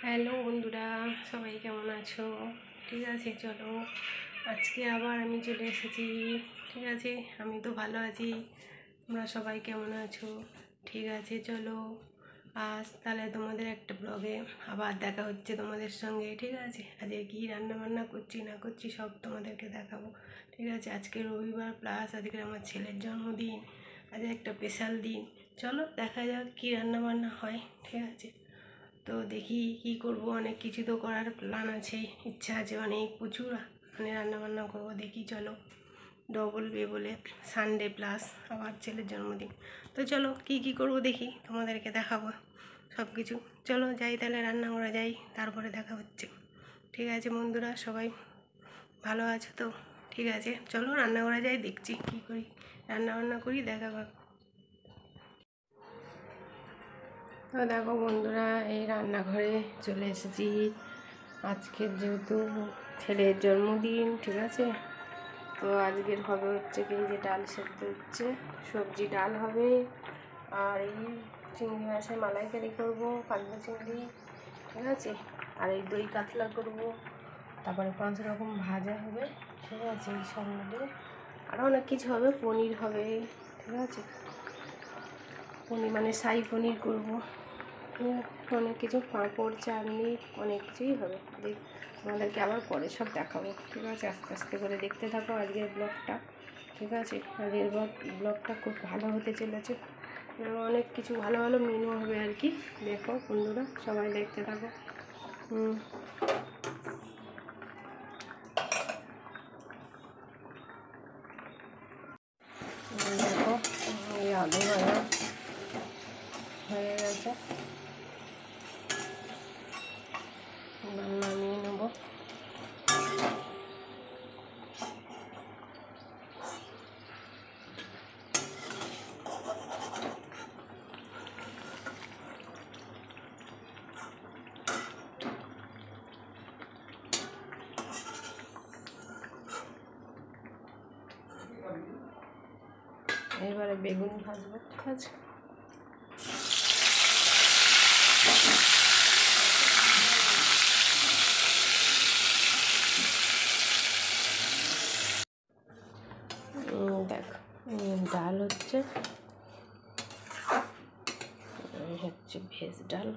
Hello বন্ধুরা, সবাই কেমন আছো? ঠিক আছে, চলো আজকে আবার আমি চলে এসেছি। ঠিক আছে, আমি তো ভালো আছি, তোমরা সবাই কেমন আছো? ঠিক আছে, চলো আজ তাহলে তোমাদের একটা ব্লগে আবার দেখা হচ্ছে তোমাদের সঙ্গে। ঠিক আছে, আজকে কী রান্না বান্না করছি না করছি সব তোমাদেরকে দেখাবো। ঠিক আছে, আজকে রবিবার প্লাস আজকে আমার ছেলের জন্মদিন, আজকে একটা স্পেশাল দিন। চলো দেখা যাক কী রান্না বান্না হয়। ঠিক আছে, তো দেখি কি করব, অনেক কিছু তো করার প্ল্যান আছে, ইচ্ছা আছে অনেক প্রচুর, মানে রান্নাবান্না করবো। দেখি চলো, ডবল বে বলে সানডে প্লাস আবার ছেলের জন্মদিন, তো চলো কি কি করব দেখি, তোমাদেরকে দেখাবো সব কিছু। চলো যাই তাহলে, রান্না করা যাই, তারপরে দেখা হচ্ছে। ঠিক আছে বন্ধুরা, সবাই ভালো আছো তো? ঠিক আছে, চলো রান্না করা যাই, দেখছি কি করি, রান্না বান্না করি, দেখা পাক। তো দেখো বন্ধুরা, এই রান্নাঘরে চলে এসেছি। আজকের যেহেতু ছেলের জন্মদিন, ঠিক আছে, তো আজকের হবে হচ্ছে কি, যে ডাল সেদ্ধ হচ্ছে, সবজি ডাল হবে, আর এই চিংড়ি মাছের মালাইকারি করবো, পাতলা চিংড়ি, ঠিক আছে, আর এই দই কাতলা করবো, তারপরে 5 রকম ভাজা হবে, ঠিক আছে, এই সব মিলে আরও অনেক কিছু হবে, পনির হবে, ঠিক আছে, পনির মানে শাহী পনির করবো, অনেক কিছু, পাঁপড়, চাটনি, অনেক কিছুই হবে। তোমাদেরকে আবার পরে সব দেখাবো। ঠিক আছে, আস্তে আস্তে করে দেখতে থাকো আজকের ব্লগটা। ঠিক আছে, আজকের ব্লগটা খুব ভালো হতে চলেছে, অনেক কিছু ভালো ভালো মেনু হবে আর কি। দেখো বন্ধুরা, সবাই দেখতে থাকো। দেখো, এই আলু ভাজা হয়ে গেছে, নামিয়ে নেবো। এবারে বেগুন ভাজবো, ঠিক আছে। দেখ, ডাল হচ্ছে ভেজ ডাল,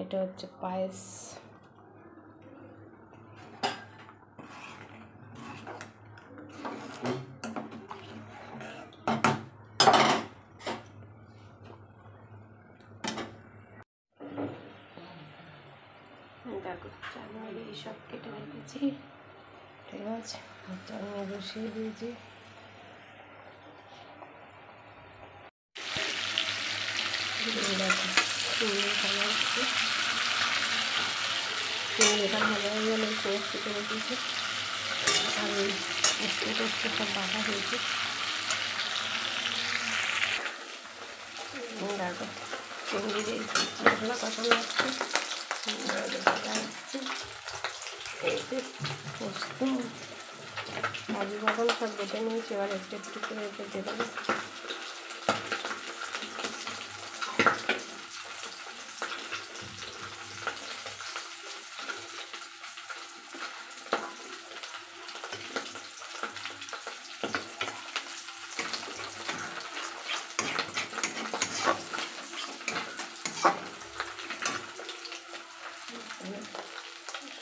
এটা হচ্ছে পায়েস, দেখো চালনি সব কেটে রেখেছি, ঠিক আছে, চালনি বসিয়ে দিয়েছি। দেখো চিংড়ি ভাজা হচ্ছে, চিংড়িটা ভাজা হয়ে গেলে পেস্ট করে দিয়েছি, আর ওই পেস্টে টেস্টে সব বাটা হয়েছে। দেখো চিংড়ি দিয়ে মশলা কষানো হচ্ছে, বাটা হচ্ছে, এতে পোস্ত কাজু বাদাম সব বেটে নিয়েছি, এবার একটু একটু করে বেটে দেবো।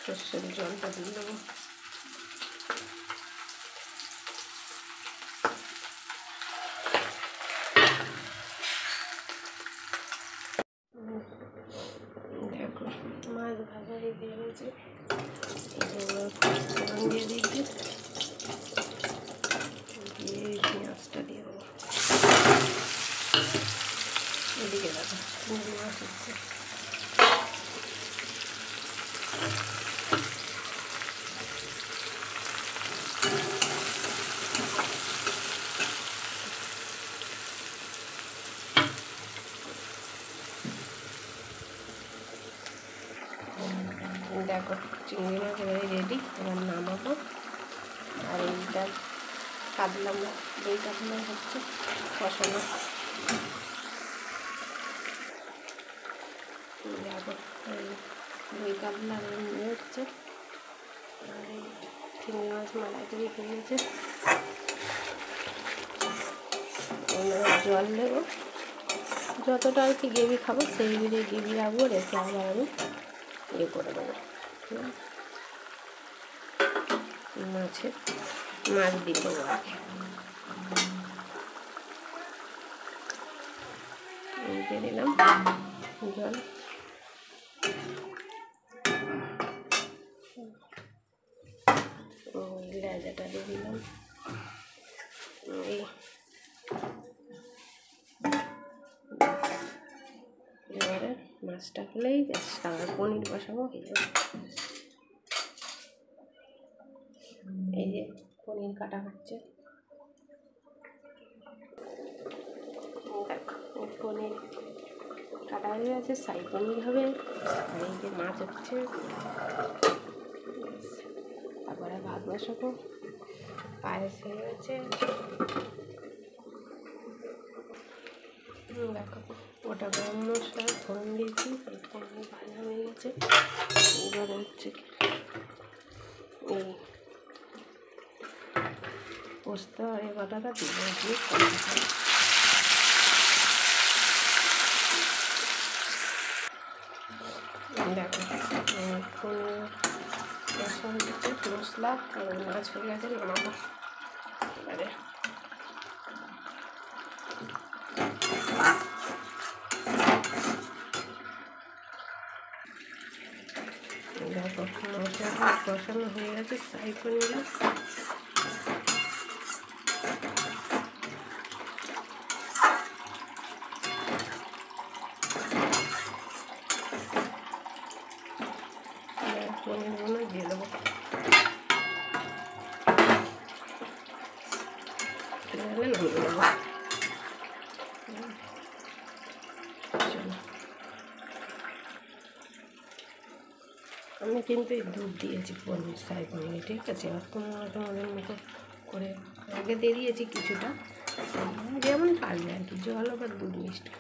সর্ষের জলটা দিয়ে দেবো। দেখো মাছ ভাজা দিয়ে গেছে, দিয়ে দিয়েছি, দিয়ে পেঁয়াজটা দিয়ে দেবো। এদিকে দেখো চিংড়ি মাছ হচ্ছে, দেখো চিংড়ি মাছ এবারে রেডি, এবার নামাবো। আর এইটা কাটলাম, দই কাটলাম হচ্ছে কষানো। দই কাতলা হচ্ছে, আর এই চিংড়ি মাছ মালাইকারি হয়ে গেছে। জল দেবো, যতটা আর কি গ্রেভি খাবো সেই বুঝে গ্রেভি রাখবো, রেখে আবার আমি করে দেবো। ঠিক আছে, মাছ দিয়ে দেবো আর কি। দিয়ে দিলাম জল, লেজাটা দিয়ে দিলাম। এই এবারে মাছটা হলেই বেশ, তারপর পনির বসাবো। হয়ে যাবে। এই যে পনির কাটা হচ্ছে, পনির কাটা হয়ে গেছে, সাই পনির হবে। আর এই যে মাছ হচ্ছে, তারপরে ভাত বসাবো। পায়েস হয়ে গেছে, দেখো ওটা গরম মশলা ফোড়ন দিয়েছি, পনির ভাজা হয়ে গেছে। এবার হচ্ছে এই পোস্ত আর এই বাটাটা দিয়ে দেখো পনির মশলা হচ্ছে, মশলা আর মাছ হয়ে গেছে। নামাবো এবারে। দেখো মশলা কষানো হয়ে গেছে, সাই পনির পনিরগুলো দিয়ে দেবো। নামিয়ে দেবো। আমি কিন্তু এই দুধ দিয়েছি পনির, সাই পনির। ঠিক আছে, আর তোমরা তোমাদের মতো করে আগে দিয়ে দিয়েছি কিছুটা, যেমন পারবে আর কি, জল বা দুধ মিষ্টি।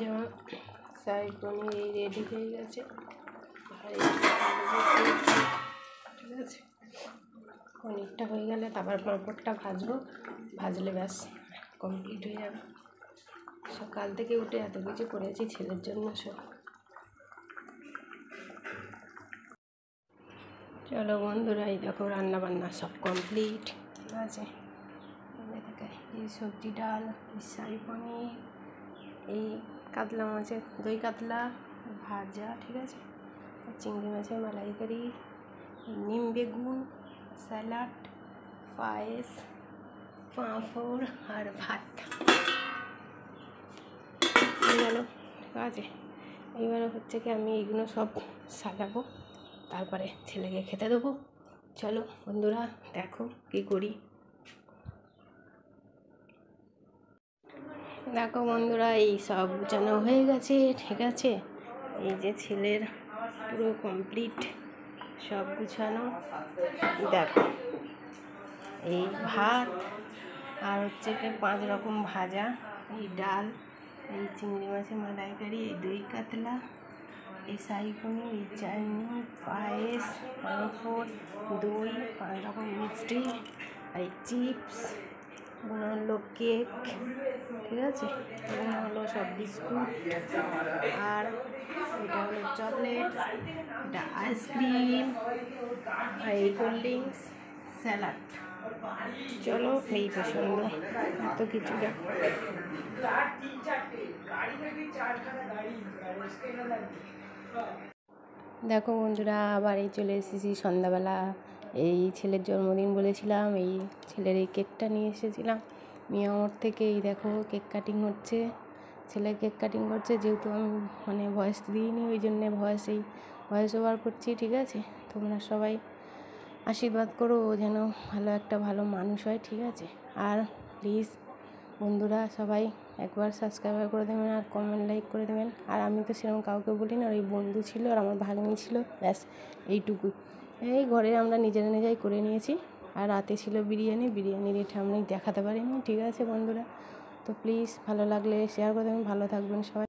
যেমন সাই পনির এই রেডি হয়ে গেছে। আর ঠিক আছে, পনিরটা হয়ে গেলে তারপর পাঁপড়টা ভাজবো, ভাজলে ব্যাস কমপ্লিট হয়ে যাবে। সকাল থেকে উঠে এত কিছু করেছি ছেলের জন্য সব। চলো বন্ধুরা, এই দেখো রান্নাবান্না সব কমপ্লিট। ঠিক আছে, এই সবজি ডাল, এই সাই পনির, এই কাতলা মাছের দই কাতলা ভাজা, ঠিক আছে, চিংড়ি মাছের মালাইকারি, নিম বেগুন, স্যালাড, পায়েস, পাঁপড় আর ভাত গেল। ঠিক আছে, এইবারে হচ্ছে কি আমি এইগুলো সব সাজাবো, তারপরে ছেলেকে খেতে দেবো। চলো বন্ধুরা, দেখো কী করি। দেখো বন্ধুরা, এই সব গুছানো হয়ে গেছে। ঠিক আছে, এই যে ছেলের পুরো কমপ্লিট সব গুছানো। দেখো এই ভাত, আর হচ্ছে 5 রকম ভাজা, এই ডাল, এই চিংড়ি মাছের মালাইকারি, এই দই কাতলা, এই সাই পনির, এই চাটনি, পায়েস, পাঁপড়, দই, 5 রকম মিষ্টি, এই চিপস, এগুলো হলো কেক। ঠিক আছে, এগুলো হলো সব বিস্কুট, আর এটা হলো চকলেট, এটা আইসক্রিম, আর এই কোল্ড ড্রিঙ্কস, স্যালাড। চলো, এই পছন্দ এত কিছু। দেখো বন্ধুরা, আবার এই চলে এসেছি সন্ধ্যাবেলা। এই ছেলের জন্মদিন বলেছিলাম, এই ছেলের এই কেকটা নিয়ে এসেছিলাম মিয়ামোড় থেকে। এই দেখো কেক কাটিং হচ্ছে, ছেলে কেক কাটিং করছে। যেহেতু আমি ভয়েস দিইনি, ওই জন্যে ভয়েস ওভার করছি। ঠিক আছে, তোমরা সবাই আশীর্বাদ করো ও যেন ভালো মানুষ হয়। ঠিক আছে, আর প্লিজ বন্ধুরা সবাই একবার সাবস্ক্রাইব করে দেবেন, আর কমেন্ট লাইক করে দেবেন। আর আমি তো সেরকম কাউকে বলি না, ওই বন্ধু ছিল আর আমার ভাগ্নি ছিল, ব্যাস এইটুকু। এই ঘরে আমরা নিজেরা নিজেই করে নিয়েছি। আর রাতে ছিল বিরিয়ানি, বিরিয়ানির এটা আমি দেখাতে পারিনি। ঠিক আছে বন্ধুরা, তো প্লিজ ভালো লাগলে শেয়ার করে দেবেন, ভালো থাকবেন সবাই।